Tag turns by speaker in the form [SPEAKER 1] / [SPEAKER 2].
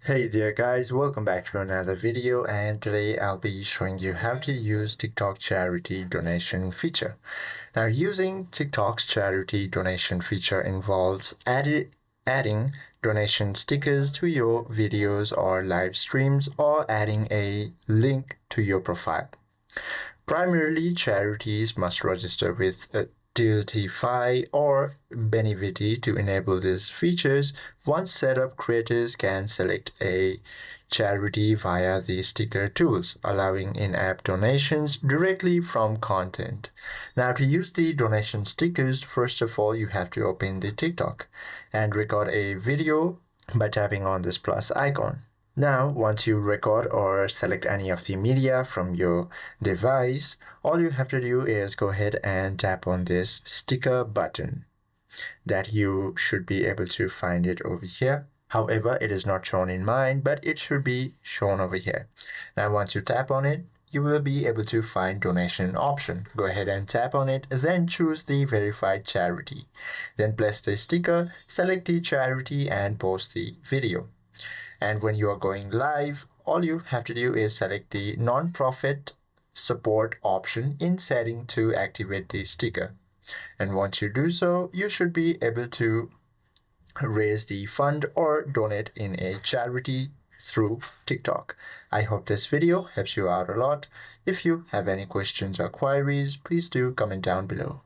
[SPEAKER 1] Hey there guys, welcome back to another video, and today I'll be showing you how to use TikTok charity donation feature. Now, using TikTok's charity donation feature involves adding donation stickers to your videos or live streams, or adding a link to your profile. Primarily, charities must register with Tiltify or Benevity to enable these features. Once set up, creators can select a charity via the sticker tools, allowing in-app donations directly from content. Now, to use the donation stickers, first of all, you have to open the TikTok and record a video by tapping on this plus icon. Now, once you record or select any of the media from your device, all you have to do is go ahead and tap on this sticker button that you should be able to find it over here. However, it is not shown in mine, but it should be shown over here. Now, once you tap on it, you will be able to find donation option. Go ahead and tap on it, then choose the verified charity. Then place the sticker, select the charity, and post the video. And when you are going live, all you have to do is select the non-profit support option in setting to activate the sticker. And once you do so, you should be able to raise the fund or donate in a charity through TikTok. I hope this video helps you out a lot. If you have any questions or queries, please do comment down below.